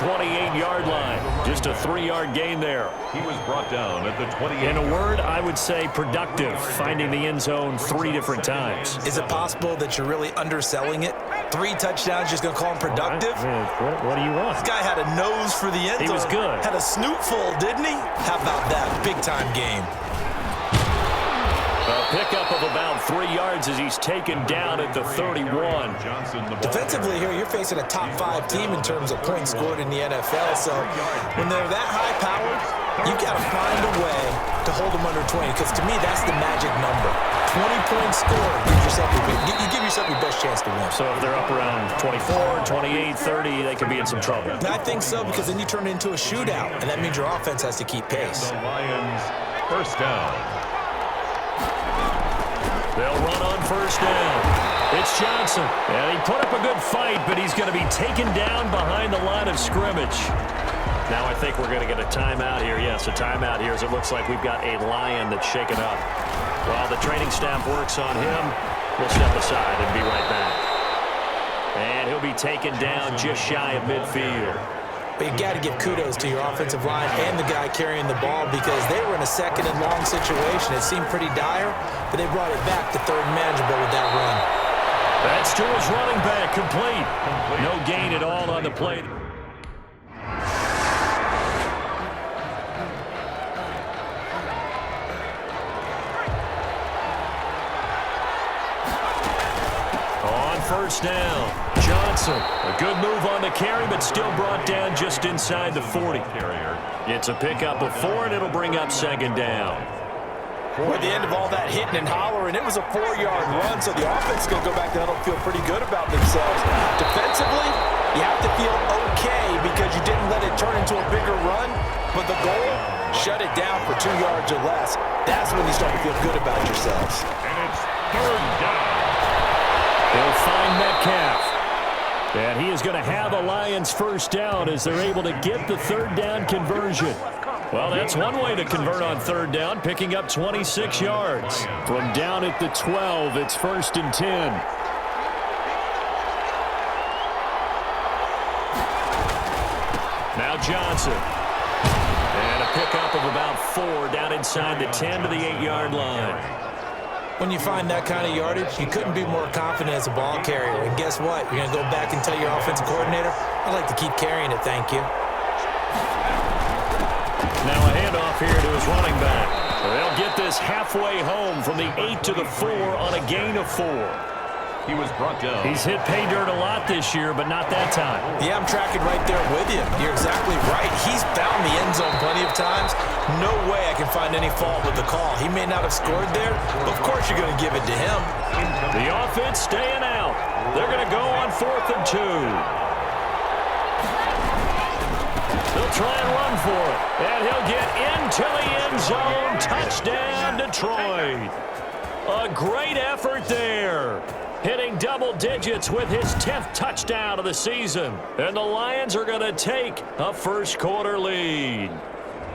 28-yard line. Just a 3-yard gain there. He was brought down at the 28. In a word, I would say productive, finding the end zone 3 different times. Is it possible that you're really underselling it? 3 touchdowns, just going to call him productive? What do you want? This guy had a nose for the end zone. He was good. Had a snoot full, didn't he? How about that? Big-time game. A pickup of about 3 yards as he's taken down at the 31. Defensively here, you're facing a top 5 team in terms of points scored in the NFL. So when they're that high-powered, you've got to find a way to hold them under 20. Because to me, that's the magic number. 20 points scored. You give yourself your best chance to win. So if they're up around 24, 28, 30, they could be in some trouble. I think so, because then you turn it into a shootout, and that means your offense has to keep pace. The Lions, first down. They'll run on first down. It's Johnson. And he put up a good fight, but he's going to be taken down behind the line of scrimmage. Now I think we're going to get a timeout here. Yes, a timeout here as it looks like we've got a Lion that's shaken up. While the training staff works on him, we'll step aside and be right back. And he'll be taken down just shy of midfield. But you got to give kudos to your offensive line and the guy carrying the ball, because they were in a second and long situation. It seemed pretty dire, but they brought it back to third and manageable with that run. That's to his running back, complete. No gain at all on the play. On first down. Johnson, a good move on the carry, but still brought down just inside the 40. It's a pickup of 4, and it'll bring up second down. At the end of all that hitting and hollering, it was a 4-yard run, so the offense is going to go back down and feel pretty good about themselves. Defensively, you have to feel okay because you didn't let it turn into a bigger run, but the goal, shut it down for 2 yards or less. That's when you start to feel good about yourselves. And it's third down. They'll find Metcalf. And he is going to have the Lions first down as they're able to get the third down conversion. Well, that's one way to convert on third down, picking up 26 yards. From down at the 12, it's 1st and 10. Now Johnson. And a pickup of about 4 down inside the 10 to the 8-yard line. When you find that kind of yardage, you couldn't be more confident as a ball carrier. And guess what? You're going to go back and tell your offensive coordinator, I'd like to keep carrying it, thank you. Now a handoff here to his running back. They'll get this halfway home from the 8 to the 4 on a gain of 4. He was brought down. He's hit pay dirt a lot this year, but not that time. Yeah, I'm tracking right there with you. You're exactly right. He's found the end zone plenty of times. No way I can find any fault with the call. He may not have scored there, but of course you're going to give it to him. The offense staying out. They're going to go on 4th and 2. They'll try and run for it. And he'll get into the end zone. Touchdown, Detroit. A great effort there. Hitting double digits with his 10th touchdown of the season. And the Lions are going to take a first-quarter lead.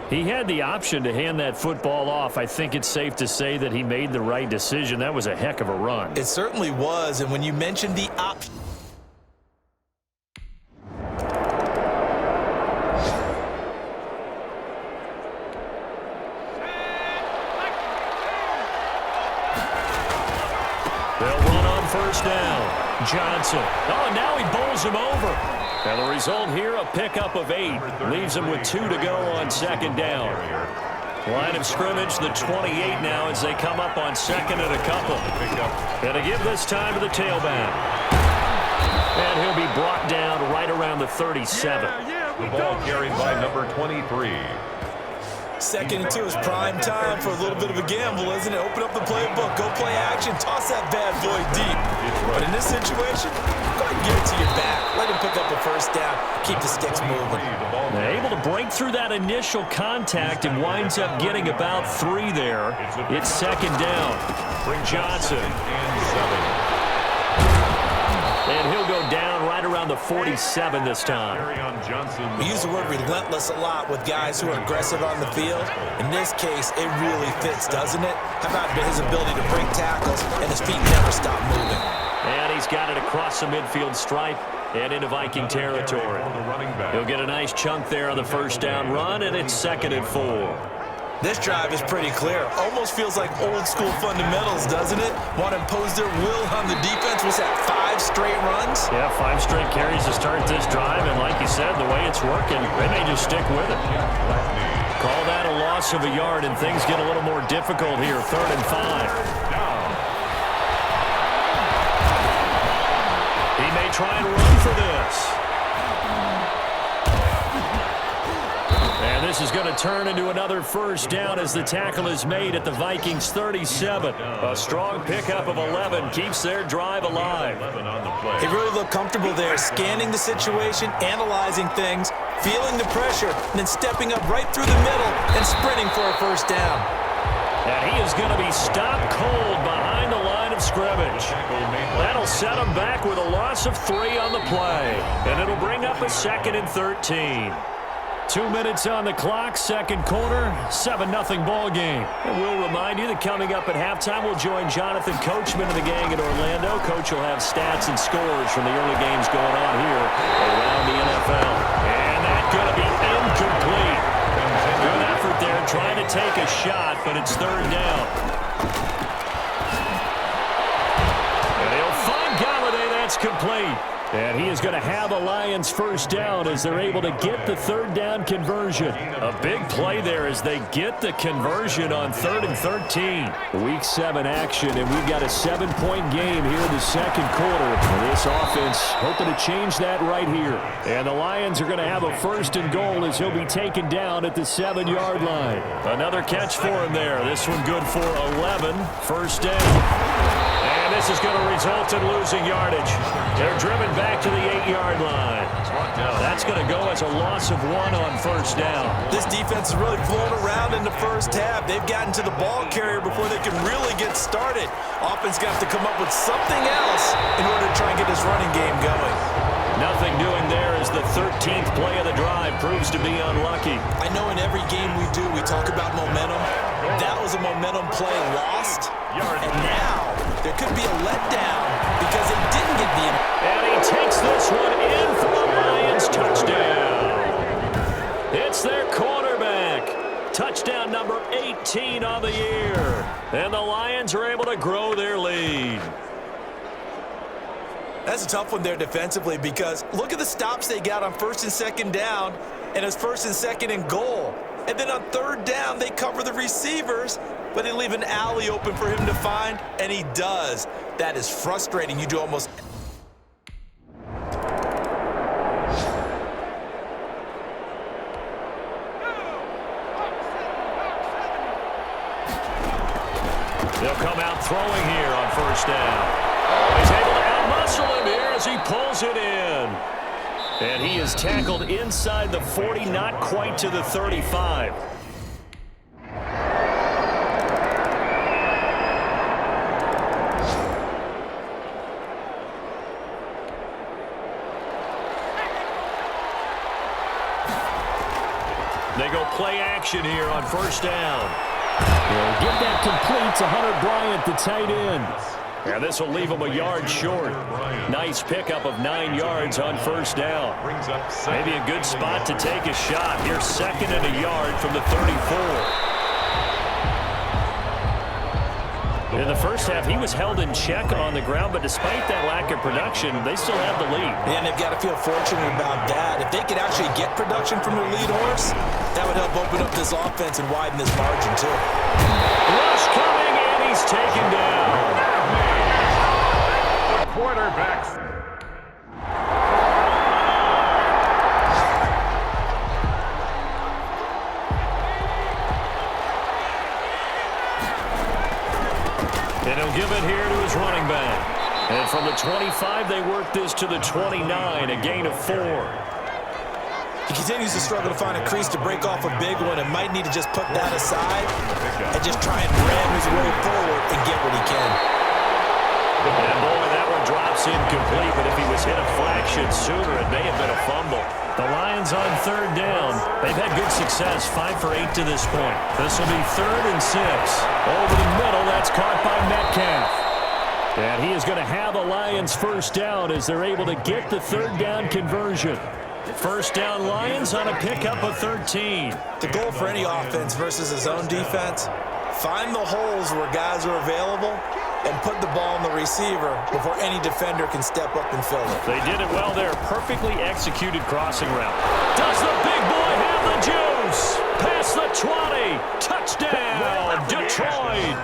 He had the option to hand that football off. I think it's safe to say that he made the right decision. That was a heck of a run. It certainly was. And when you mentioned the option, they'll run on first down. Johnson. Oh, and now he bowls him over. And the result here, a pickup of 8. Leaves him with 2 to go on second down. Line of scrimmage, the 28 now as they come up on second and a couple. And to give this time to the tailback. And he'll be brought down right around the 37. The ball carried by number 23. 2nd and 2 is prime time for a little bit of a gamble, isn't it? Open up the playbook, go play action, toss that bad boy deep. But in this situation, go ahead and give it to your back. Let him pick up a first down, keep the sticks moving. They're able to break through that initial contact and winds up getting about 3 there. It's second down. Johnson. And he'll go down right around the 47 this time. We use the word relentless a lot with guys who are aggressive on the field. In this case, it really fits, doesn't it? How about his ability to break tackles and his feet never stop moving? And he's got it across the midfield stripe. and into Viking territory. He'll get a nice chunk there on the first down run, and it's 2nd and 4. This drive is pretty clear. Almost feels like old school fundamentals, doesn't it? Want to impose their will on the defense. Was that 5 straight runs? Yeah, 5 straight carries to start this drive, and like you said, the way it's working, they may just stick with it. Call that a loss of a yard, and things get a little more difficult here. 3rd and 5. He may try and run for this. And this is going to turn into another first down as the tackle is made at the Vikings 37. A strong pickup of 11 keeps their drive alive. They really look comfortable there, scanning the situation, analyzing things, feeling the pressure, and then stepping up right through the middle and sprinting for a first down. And he is going to be stopped cold behind the line of scrimmage. That'll set him back with a loss of 3 on the play. And it'll bring up a 2nd and 13. 2 minutes on the clock, second quarter, 7-0 ball game. And we'll remind you that coming up at halftime, we'll join Jonathan Coachman and the gang in Orlando. Coach will have stats and scores from the early games going on here around the NFL. And that's going to be incomplete. Good effort there, trying to take a shot, but it's 3rd down. And he'll find Galladay. That's complete. And he is going to have a Lions first down as they're able to get the 3rd down conversion. A big play there as they get the conversion on 3rd and 13. Week 7 action, and we've got a 7-point game here in the second quarter. And this offense hoping to change that right here. And the Lions are going to have a 1st and goal as he'll be taken down at the 7-yard line. Another catch for him there. This one good for 11. First down. And this is going to result in losing yardage. They're driven back to the 8-yard line. That's going to go as a loss of 1 on first down. This defense has really flown around in the first half. They've gotten to the ball carrier before they can really get started. Offense got to come up with something else in order to try and get this running game going. Nothing doing there as the 13th play of the drive proves to be unlucky. I know in every game we do, we talk about momentum. That was a momentum play lost. And now there could be a letdown because they didn't get the... And he takes this one in for the Lions touchdown. It's their quarterback. Touchdown number 18 on the year. And the Lions are able to grow their lead. That's a tough one there defensively because look at the stops they got on 1st and 2nd down, and it's 1st and 2nd and goal. And then on 3rd down, they cover the receivers, but they leave an alley open for him to find, and he does. That is frustrating. You do almost... They'll come out throwing here on first down. He's able to outmuscle him here as he pulls it in. And he is tackled inside the 40, not quite to the 35. They go play action here on first down. They'll get that complete to Hunter Bryant, the tight end. And this will leave him a yard short. Nice pickup of 9 yards on first down. Maybe a good spot to take a shot. Here's 2nd and a yard from the 34. In the first half, he was held in check on the ground, but despite that lack of production, they still have the lead. And they've got to feel fortunate about that. If they could actually get production from their lead horse, that would help open up this offense and widen this margin, too. Rush coming, and he's taken down. Quarterbacks. And he'll give it here to his running back. And from the 25, they work this to the 29, a gain of 4. He continues to struggle to find a crease to break off a big one and might need to just put that aside and just try and ram his way forward and get what he can. And boy, that one drops incomplete, but if he was hit a fraction sooner, it may have been a fumble. The Lions on 3rd down. They've had good success, 5 for 8 to this point. This will be 3rd and 6. Over the middle, that's caught by Metcalf. And he is going to have a Lions first down as they're able to get the third down conversion. First down Lions on a pickup of 13. The goal for any offense versus his own defense, find the holes where guys are available and put the ball in the receiver before any defender can step up and fill it. They did it well there. Perfectly executed crossing route. Does the big boy have the juice? Past the 20. Touchdown, Detroit.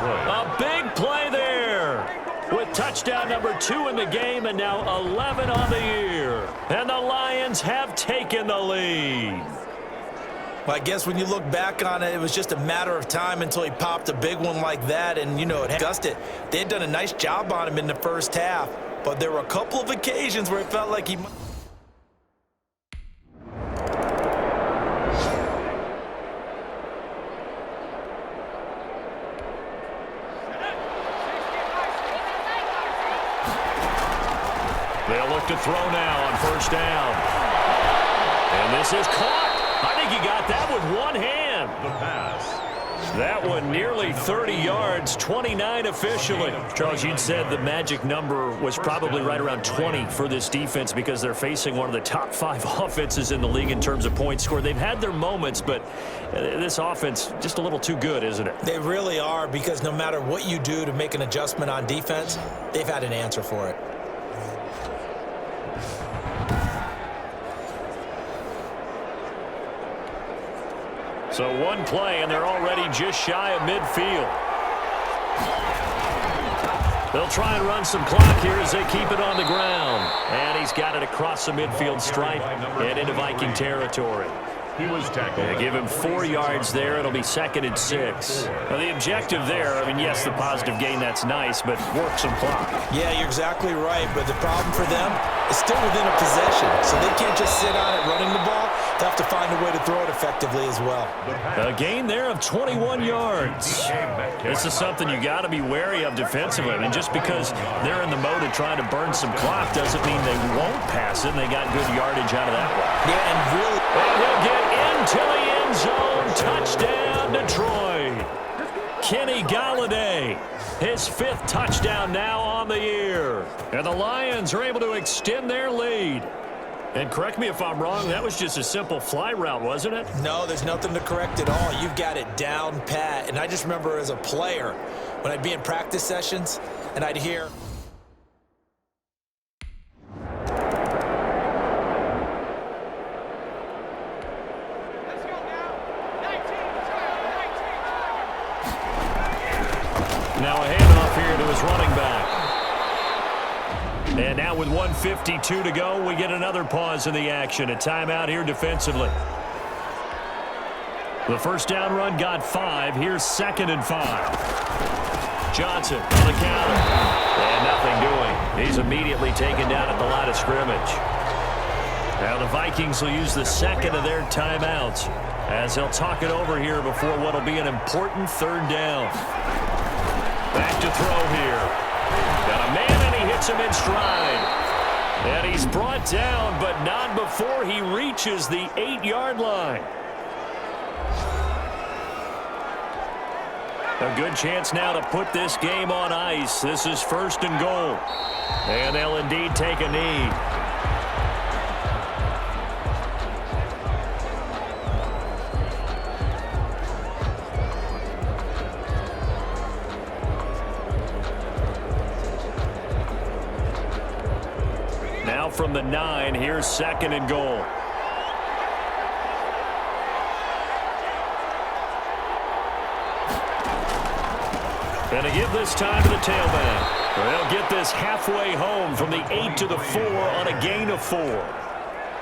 A big play there. With touchdown number 2 in the game and now 11 on the year. And the Lions have taken the lead. Well, I guess when you look back on it, it was just a matter of time until he popped a big one like that. And, you know, it gusted. They had done a nice job on him in the first half. But there were a couple of occasions where it felt like he... They'll look to throw now on first down. And this is caught. I think he got that with one hand. The pass. That one nearly 30 yards, 29 officially. Charles, you'd said the magic number was probably right around 20 for this defense because they're facing one of the top 5 offenses in the league in terms of points scored. They've had their moments, but this offense just a little too good, isn't it? They really are, because no matter what you do to make an adjustment on defense, they've had an answer for it. So one play, and they're already just shy of midfield. They'll try and run some clock here as they keep it on the ground. And he's got it across the midfield stripe and into Viking territory. He was tackled. They give him 4 yards there. It'll be 2nd and 6. Now, the objective there, I mean, yes, the positive gain, that's nice, but work some clock. Yeah, you're exactly right, but the problem for them is still within a possession, so they can't just sit on it running the ball. They have to find a way to throw it effectively as well. A gain there of 21 yards. This is something you got to be wary of defensively. I mean, just because they're in the mode of trying to burn some clock doesn't mean they won't pass it, and they got good yardage out of that one. Yeah, and really... And he'll get into the end zone. Touchdown, Detroit. Kenny Golladay, his 5th touchdown now on the year. And the Lions are able to extend their lead. And correct me if I'm wrong, that was just a simple fly route, wasn't it? No, there's nothing to correct at all. You've got it down pat. And I just remember as a player, when I'd be in practice sessions, and I'd hear... Now a handoff here to his running back. And now with 1:52 to go, we get another pause in the action. A timeout here defensively. The first down run got 5. Here's 2nd and 5. Johnson on the counter. And nothing doing. He's immediately taken down at the line of scrimmage. Now the Vikings will use the 2nd of their timeouts as they'll talk it over here before what will be an important 3rd down. Back to throw here. Got a man, and he hits him in stride. And he's brought down, but not before he reaches the 8-yard line. A good chance now to put this game on ice. This is 1st and goal. And they'll indeed take a knee. From the 9, here's 2nd and goal. And to give this time to the tailback. They'll get this halfway home from the 8 to the 4 on a gain of 4.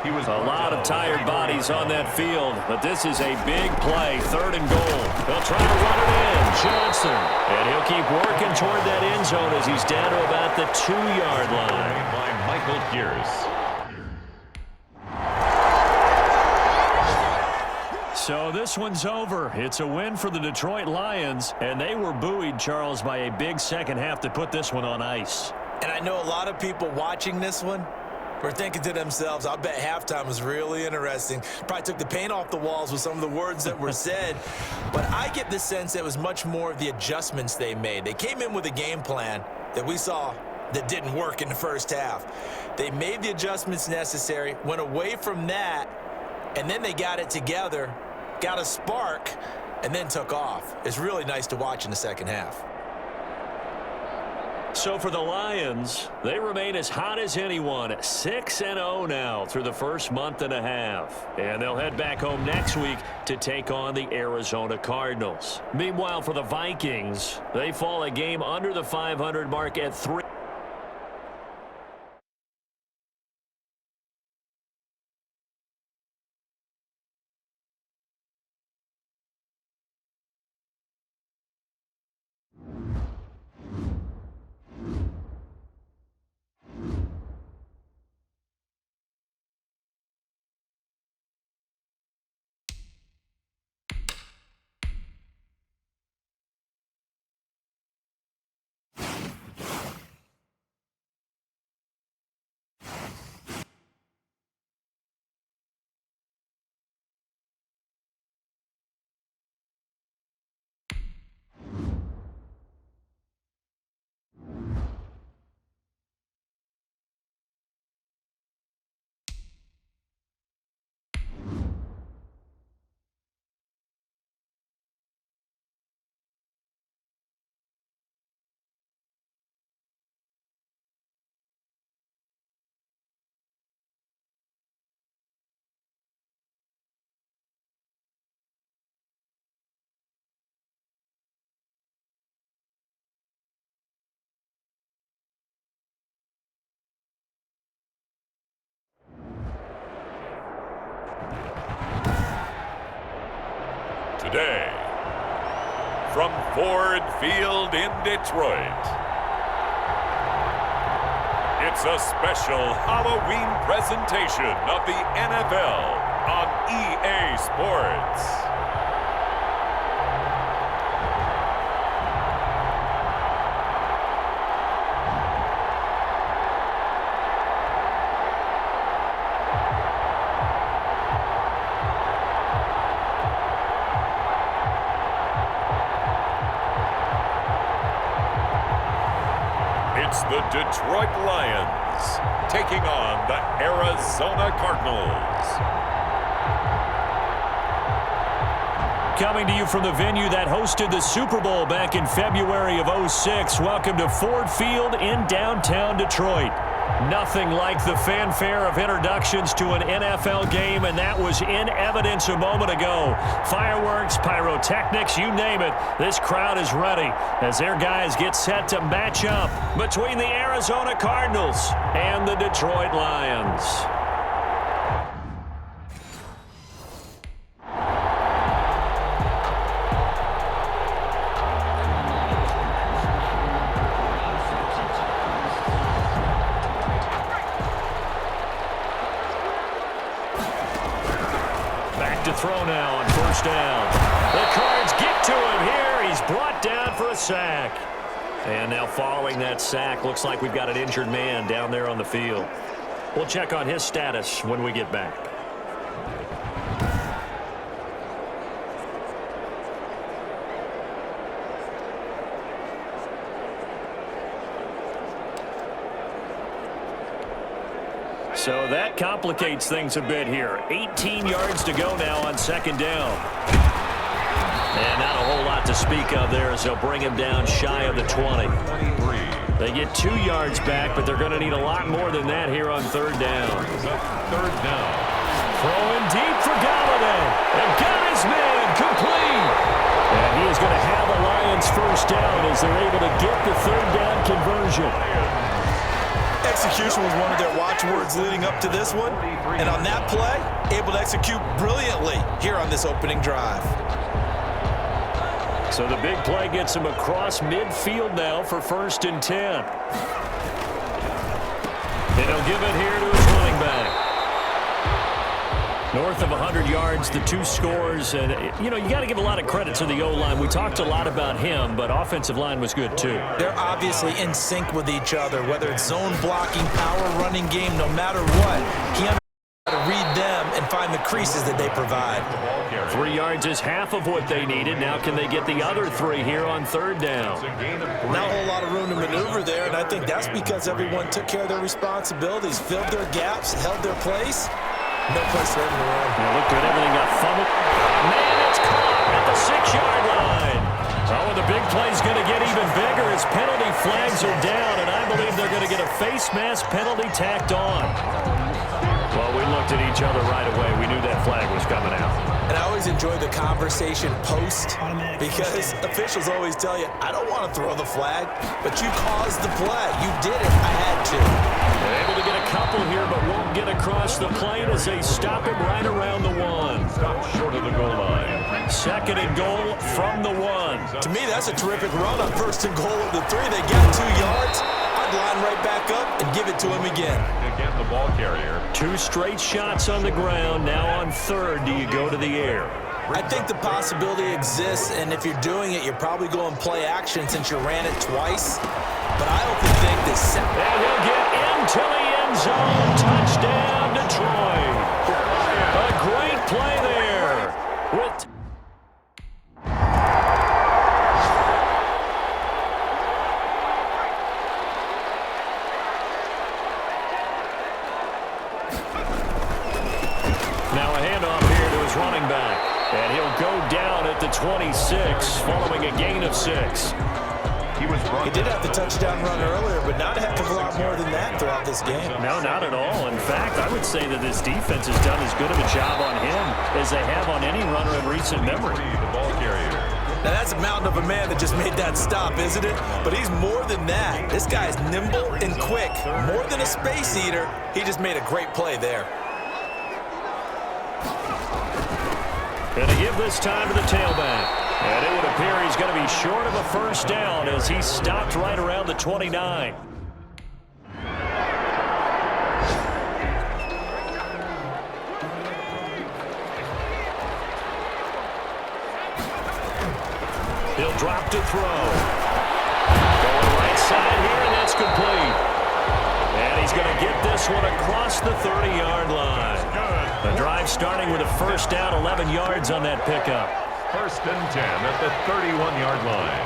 He was a lot of tired bodies on that field, but this is a big play, 3rd and goal. They'll try to run it in. Johnson. And he'll keep working toward that end zone as he's down to about the 2-yard line. Michael Pierce. So this one's over. It's a win for the Detroit Lions, and they were buoyed, Charles, by a big second half to put this one on ice. And I know a lot of people watching this one were thinking to themselves, I bet halftime was really interesting. Probably took the paint off the walls with some of the words that were said. But I get the sense it was much more of the adjustments they made. They came in with a game plan, that we saw that didn't work in the first half. They made the adjustments necessary, went away from that, and then they got it together, got a spark, and then took off. It's really nice to watch in the second half. So for the Lions, they remain as hot as anyone, 6-0 now through the first month and a half. And they'll head back home next week to take on the Arizona Cardinals. Meanwhile, for the Vikings, they fall a game under the 500 mark at 3. Today, from Ford Field in Detroit, it's a special Halloween presentation of the NFL on EA Sports. It's the Detroit Lions taking on the Arizona Cardinals. Coming to you from the venue that hosted the Super Bowl back in February of '06. Welcome to Ford Field in downtown Detroit. Nothing like the fanfare of introductions to an NFL game, and that was in evidence a moment ago. Fireworks, pyrotechnics, you name it. This crowd is ready as their guys get set to match up between the Arizona Cardinals and the Detroit Lions. To throw now on first down. The Cards get to him here. He's brought down for a sack. And now following that sack, looks like we've got an injured man down there on the field. We'll check on his status when we get back. So that complicates things a bit here. 18 yards to go now on second down. And not a whole lot to speak of there as they'll bring him down shy of the 20. They get 2 yards back, but they're going to need a lot more than that here on third down. Third down. Throwing deep for Galladay. And got his man complete. And he is going to have the Lions first down as they're able to get the third down conversion. Execution was one of their watchwords leading up to this one. And on that play, able to execute brilliantly here on this opening drive. So the big play gets him across midfield now for 1st and 10. And he'll give it here to his running back. North of 100 yards, the 2 scores. And, you know, you got to give a lot of credit to the O-line. We talked a lot about him, but offensive line was good too. They're obviously in sync with each other, whether it's zone blocking, power running game, no matter what. He understands how to read them and find the creases that they provide. 3 yards is half of what they needed. Now can they get the other 3 here on third down? Not a whole lot of room to maneuver there, and I think that's because everyone took care of their responsibilities, filled their gaps, held their place. No place for them to run. Yeah, look good. Everything got fumbled. Man, it's caught at the 6-yard line. Oh, and the big play's going to get even bigger as penalty flags are down, and I believe they're going to get a face mask penalty tacked on. Well, we looked at each other right away. We knew that flag was coming out. And I always enjoy the conversation post because officials always tell you, I don't want to throw the flag, but you caused the play. You did it. I had to. They're able to get a couple here, but won't get across the plane as they stop him right around the 1. Stop short of the goal line. 2nd and goal from the 1. To me, that's a terrific run on 1st and goal of the 3. They got 2 yards. I'd line right back up and give it to him again. Again, the ball carrier. 2 straight shots on the ground. Now on 3rd, do you go to the air? I think the possibility exists, and if you're doing it, you're probably going play action since you ran it twice. But I don't think this. And he'll get into the end zone. Touchdown, Detroit. A great play there. Now a handoff here to his running back. And he'll go down at the 26 following a gain of 6. He did have the touchdown run earlier, but not a heck of a lot more than that throughout this game. No, not at all. In fact, I would say that this defense has done as good of a job on him as they have on any runner in recent memory. The ball carrier. Now, that's a mountain of a man that just made that stop, isn't it? But he's more than that. This guy's nimble and quick. More than a space eater, he just made a great play there. Going to give this time to the tailback. And it would appear he's going to be short of a 1st down as he stopped right around the 29. He'll drop to throw. Going right side here, and that's complete. And he's going to get this one across the 30-yard line. The drive starting with a 1st down, 11 yards on that pickup. 1st and 10 at the 31-yard line.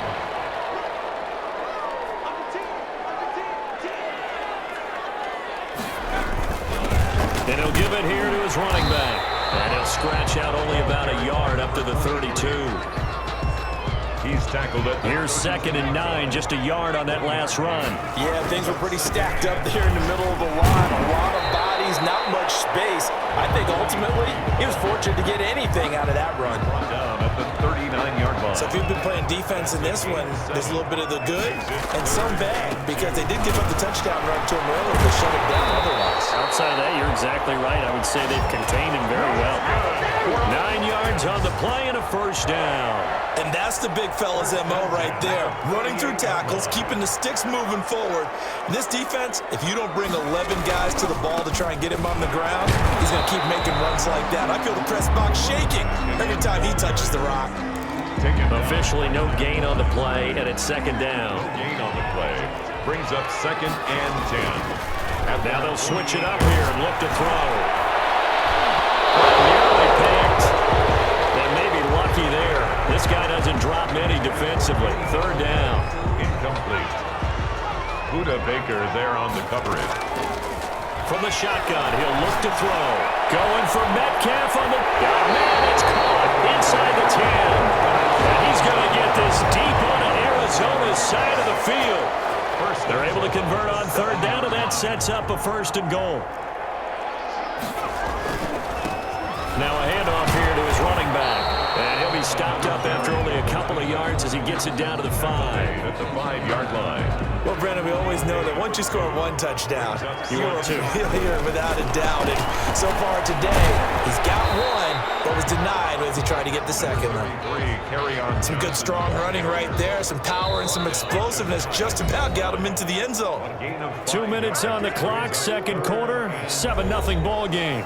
And he'll give it here to his running back. And he'll scratch out only about a yard up to the 32. He's tackled it. Here's 2nd and 9, just a yard on that last run. Yeah, things were pretty stacked up there in the middle of the line. A lot of bodies, not much space. I think ultimately he was fortunate to get anything out of that run. Down at the 39-yard line. So if you've been playing defense in this one, there's a little bit of the good and some bad because they did give up the touchdown run to him earlier to shut it down otherwise. Outside of that, you're exactly right. I would say they've contained him very well. 9 yards on the play and a 1st down. And that's the big fella's MO right there. Running through tackles, keeping the sticks moving forward. And this defense, if you don't bring 11 guys to the ball to try and get him on the ground, he's going to keep making runs like that. I feel the press box shaking every time he touches the rock. Officially no gain on the play, and it's 2nd down. No gain on the play. Brings up 2nd and 10. Now they'll switch it up here and look to throw. Nearly picked. They may be lucky there. This guy doesn't drop many defensively. 3rd down. Incomplete. Buda Baker there on the coverage. From the shotgun, he'll look to throw. Going for Metcalf on the... man, it's caught inside the 10. And he's going to get this deep onto Arizona's side of the field. They're able to convert on 3rd down, and that sets up a 1st and goal. Now a handoff here to his running back. And he'll be stopped up after only a couple of yards as he gets it down to the 5. At the 5-yard line. Well, Brennan, we always know that once you score 1 touchdown, you're a failure without a doubt. And so far today, he's got 1, but was denied as he tried to get the 2nd one. Carry on. Some good strong running right there, some power and some explosiveness just about got him into the end zone. 2 minutes on the clock, 2nd quarter, 7-0 ball game.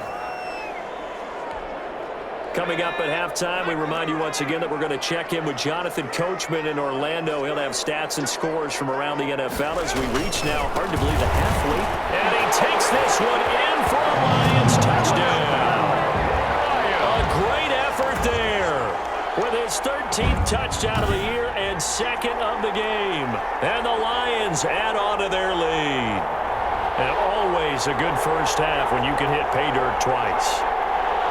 Coming up at halftime, we remind you once again that we're going to check in with Jonathan Coachman in Orlando. He'll have stats and scores from around the NFL as we reach now, hard to believe, the halfway. And he takes this one in for a Lions touchdown. 13th touchdown of the year and second of the game. And the Lions add on to their lead. And always a good first half when you can hit pay dirt twice.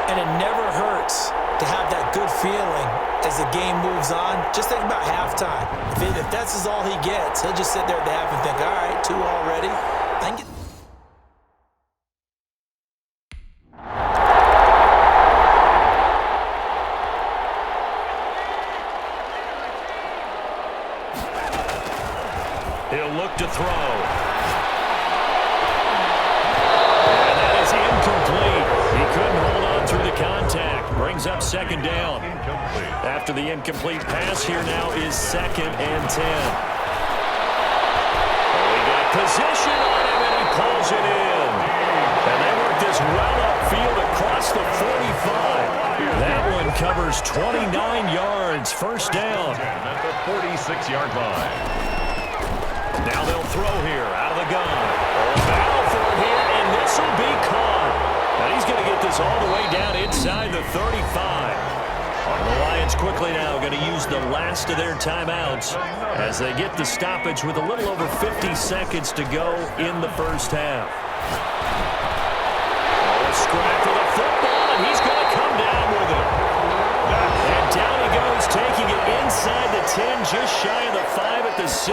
And it never hurts to have that good feeling as the game moves on. Just think about halftime. If that's all he gets, he'll just sit there at the half and think, all right, 2 already. I can get... He'll look to throw. And that is incomplete. He couldn't hold on through the contact. Brings up second down. After the incomplete pass, here now is 2nd and 10. Oh, he got position on him, and he pulls it in. And they work this well upfield across the 45. That one covers 29 yards. First down. At the 46-yard line. Now they'll throw here out of the gun. Battle for it here, and this will be caught. And he's going to get this all the way down inside the 35. The Lions quickly now going to use the last of their timeouts as they get the stoppage with a little over 50 seconds to go in the first half. Oh, scrap for the football, and he's going to come down with it. And down he goes, taking it inside the 10, just shy of the 5 at the 6.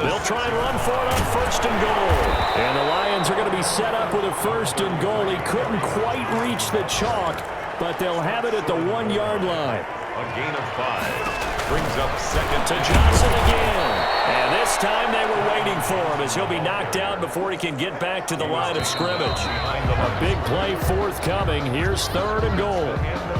They'll try and run for it on 1st and goal. And the Lions are going to be set up with a 1st and goal. He couldn't quite reach the chalk, but they'll have it at the 1-yard line. A gain of 5. Brings up 2nd to Johnson again. And this time they were waiting for him as he'll be knocked out before he can get back to the line of scrimmage. A big play forthcoming. Here's 3rd and goal.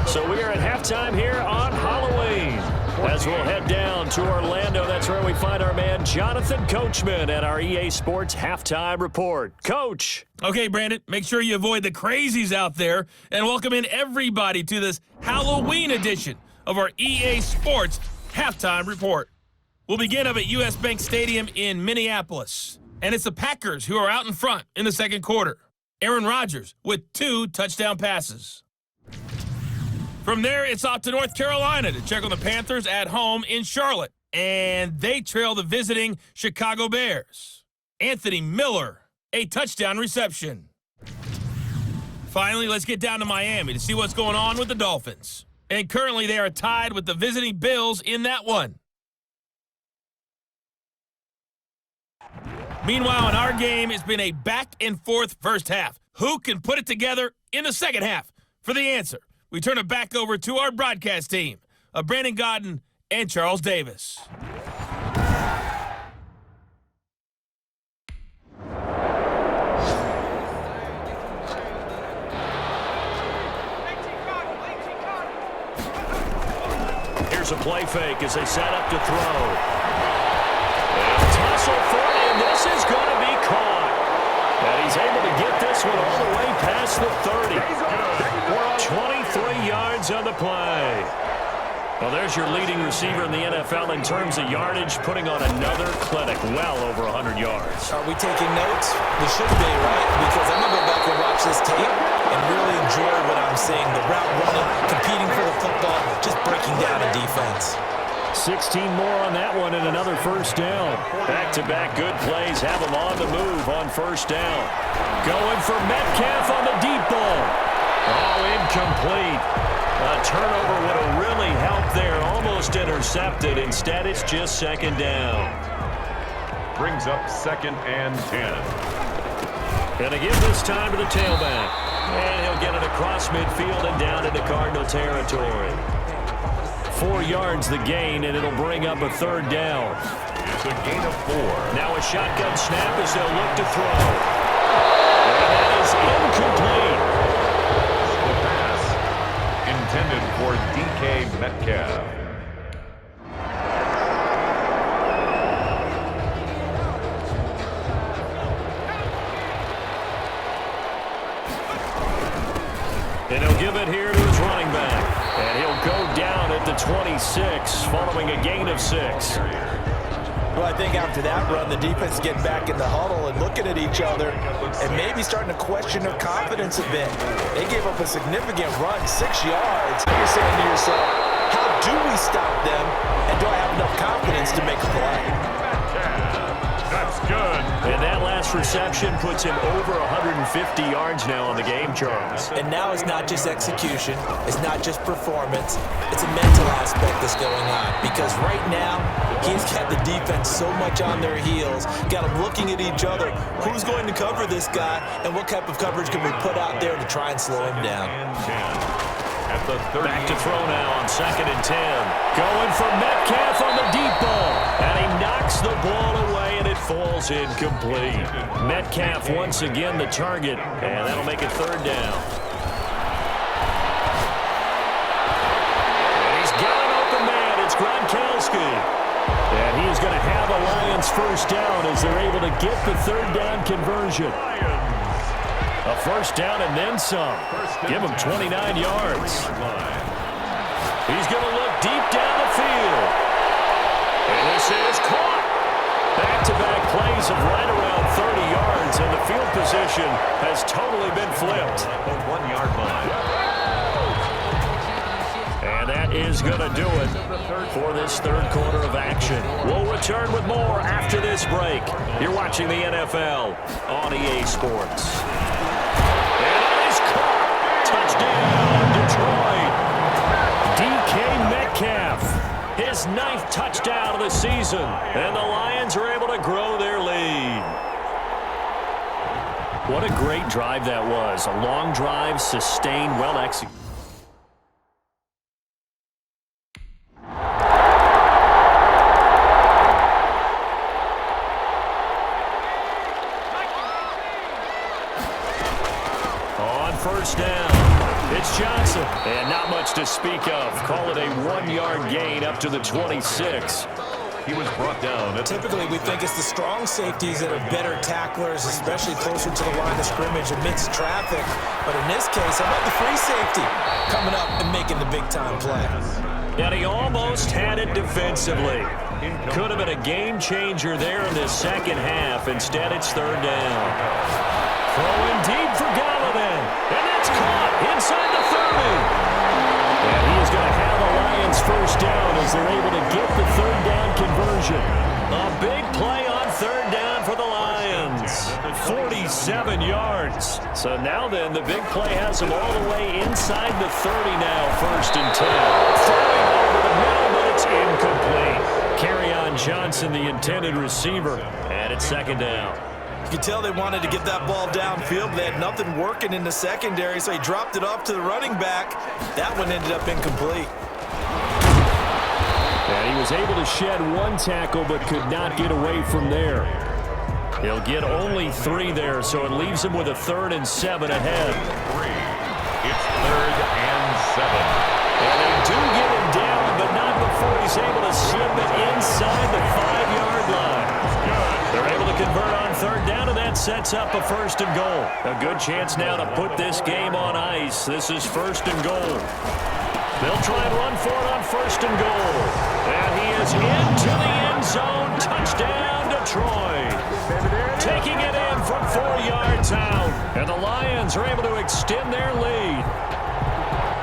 So we are at halftime here on Halloween. As we'll head down to Orlando, that's where we find our man Jonathan Coachman at our EA Sports Halftime Report. Coach. Okay, Brandon, make sure you avoid the crazies out there and welcome in everybody to this Halloween edition of our EA Sports Halftime Report. We'll begin up at US Bank Stadium in Minneapolis, and it's the Packers who are out in front in the second quarter. Aaron Rodgers with 2 touchdown passes. From there, it's off to North Carolina to check on the Panthers at home in Charlotte, and they trail the visiting Chicago Bears. Anthony Miller, a touchdown reception. Finally, let's get down to Miami to see what's going on with the Dolphins. And currently, they are tied with the visiting Bills in that one. Meanwhile, in our game, it's been a back-and-forth first half. Who can put it together in the second half? For the answer, we turn it back over to our broadcast team of Brandon Godden and Charles Davis. Here's a play fake as they set up to throw. And tussle for it, and this is going to be caught. And he's able to get this one all the way past the 30. 23 yards on the play. Well, there's your leading receiver in the NFL in terms of yardage, putting on another clinic, well over 100 yards. Are we taking notes? We should be, right? Because I'm going to go back and watch this tape and really enjoy what I'm seeing. The route running, competing for the football, just breaking down a defense. 16 more on that one and another first down. Back-to-back good plays have them on the move on first down. Going for Metcalf on the deep ball. Oh, incomplete. A turnover would have really helped there. Almost intercepted. Instead, it's just second down. Brings up 2nd and 10. Gonna give this time to the tailback. And he'll get it across midfield and down into Cardinal territory. 4 yards the gain, and it'll bring up a third down. It's a gain of 4. Now a shotgun snap as they'll look to throw. And that is incomplete. The pass intended for DK Metcalf. And he'll give it here to his running back. And he'll go down at the 26 following a gain of 6. Well, I think after that run, the defense getting back in the huddle and looking at each other and maybe starting to question their confidence a bit. They gave up a significant run, 6 yards. You're saying to yourself, How do we stop them, and do I have enough confidence to make a play? That's good. And that last reception puts him over 150 yards now on the game, Charles. And now it's not just execution, it's not just performance, it's a mental aspect that's going on. Because right now, he's got the defense so much on their heels, got them looking at each other. Who's going to cover this guy, and what type of coverage can we put out there to try and slow him down? At the 30. Back to throw now on 2nd and 10. Going for Metcalf on the deep ball. And he knocks the ball away, and it falls incomplete. Metcalf once again the target, and that'll make it 3rd down. And he's got an open man. It's Gronkowski. And he is going to have a Lions 1st down as they're able to get the 3rd down conversion. A 1st down and then some. Give him 29 yards. He's going to look deep down the field. And this is caught. Back-to-back plays of right around 30 yards, and the field position has totally been flipped. The 1-yard line. And that is going to do it for this 3rd quarter of action. We'll return with more after this break. You're watching the NFL on EA Sports. Touchdown, Detroit. DK Metcalf, his 9th touchdown of the season, and the Lions are able to grow their lead. What a great drive that was. A long drive, sustained, well executed. On 1st down, it's Johnson. And not much to speak of. Call it a 1-yard gain up to the 26. He was brought down. Typically, we think it's the strong safeties that are better tacklers, especially closer to the line of scrimmage amidst traffic. But in this case, how about the free safety coming up and making the big-time play? And he almost had it defensively. Could have been a game changer there in the 2nd half. Instead, it's 3rd down. Throwing deep for Galladay. And that's caught inside the 30. And he is going to have a Lions 1st down as they're able to get the 3rd down conversion. A big play on 3rd down for the Lions. 47 yards. So now then, the big play has them all the way inside the 30 now, 1st and 10. Throwing over the middle, but it's incomplete. Kerryon Johnson, the intended receiver, and it's 2nd down. You could tell they wanted to get that ball downfield. They had nothing working in the secondary, so he dropped it off to the running back. That one ended up incomplete. And he was able to shed 1 tackle, but could not get away from there. He'll get only 3 there, so it leaves him with a 3rd and 7 ahead. It's 3rd and 7. And they do get him down, but not before he's able to slip it inside the 5-yard line. They're able to convert on 3rd down, and that sets up a 1st and goal. A good chance now to put this game on ice. This is 1st and goal. They'll try and run for it on 1st and goal. And he is into the end zone. Touchdown, Detroit. Taking it in from 4 yards out. And the Lions are able to extend their lead.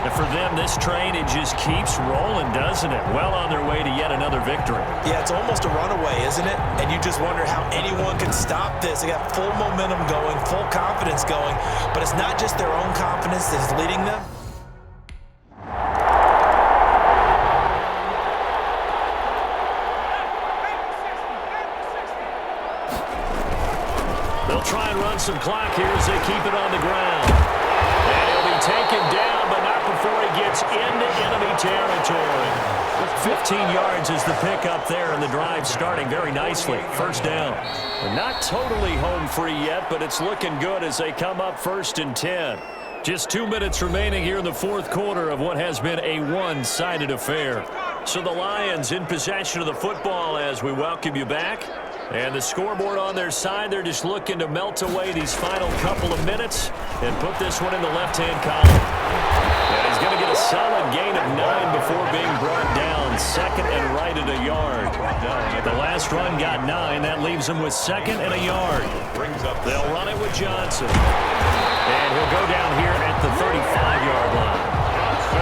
And for them, this train, it just keeps rolling, doesn't it? Well on their way to yet another victory. Yeah, it's almost a runaway, isn't it? And you just wonder how anyone can stop this. They got full momentum going, full confidence going. But it's not just their own confidence that's leading them. They'll try and run some clock here as they keep it on the ground. And he'll be taken down, but not before he gets into enemy territory. 15 yards is the pickup there, and the drive starting very nicely. 1st down. They're not totally home free yet, but it's looking good as they come up 1st and 10. Just 2 minutes remaining here in the 4th quarter of what has been a one-sided affair. So the Lions in possession of the football as we welcome you back. And the scoreboard on their side, they're just looking to melt away these final couple of minutes and put this one in the left-hand column. And he's going to get a solid gain of 9 before being brought down. 2nd and right at a yard. The last run got 9. That leaves him with 2nd and a yard. They'll run it with Johnson. And he'll go down here at the 35-yard line.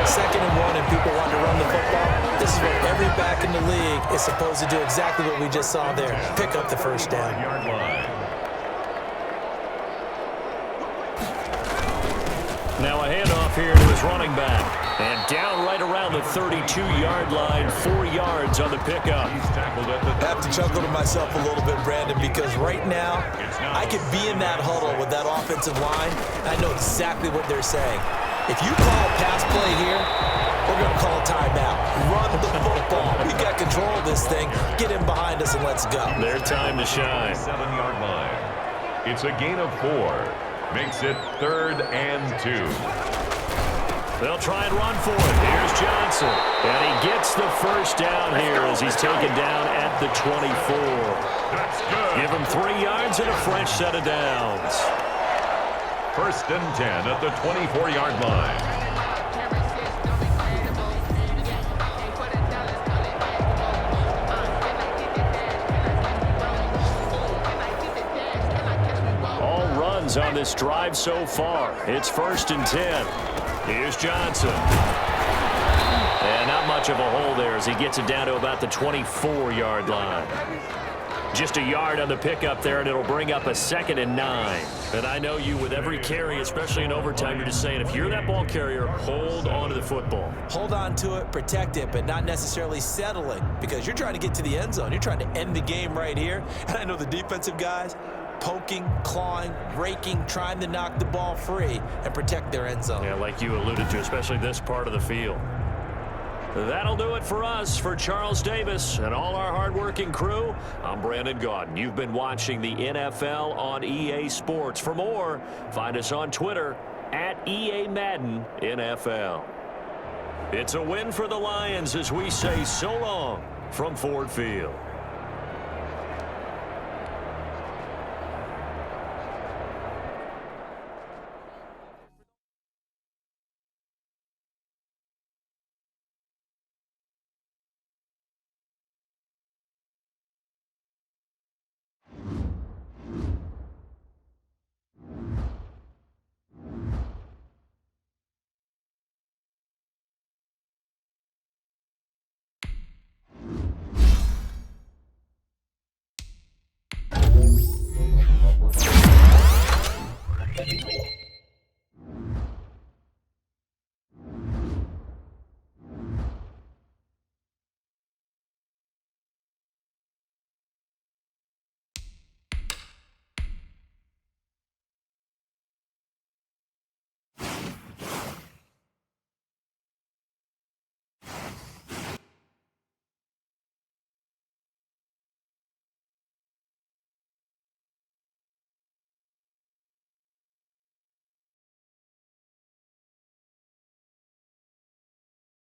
2nd and 1, and people want to run the football. This is what every back in the league is supposed to do, exactly what we just saw there. Pick up the first down. Yard line. Now a handoff here to his running back. And down right around the 32-yard line, 4 yards on the pickup. He's tackled at the I have to chuckle to myself a little bit, Brandon, because right now I could be in that huddle with that offensive line, and I know exactly what they're saying. If you call a pass play here, we're going to call a timeout. Run the football. We got control of this thing. Get in behind us and let's go. Their time to shine. 7-yard line. It's a gain of 4. Makes it 3rd and 2. They'll try and run for it. Here's Johnson. And he gets the first down here as he's taken down at the 24. That's good. Give him 3 yards and a fresh set of downs. 1st and 10 at the 24-yard line. On this drive so far. It's 1st and 10. Here's Johnson. And not much of a hole there as he gets it down to about the 24-yard line. Just a yard on the pickup there, and it'll bring up a 2nd and 9. And I know you, with every carry, especially in overtime, you're just saying, if you're that ball carrier, hold on to the football. Hold on to it, protect it, but not necessarily settling, because you're trying to get to the end zone. You're trying to end the game right here. And I know the defensive guys, poking, clawing, raking, trying to knock the ball free and protect their end zone. Yeah, like you alluded to, especially this part of the field. That'll do it for us. For Charles Davis and all our hardworking crew, I'm Brandon Gaudin. You've been watching the NFL on EA Sports. For more, find us on Twitter at EA Madden NFL. It's a win for the Lions as we say so long from Ford Field.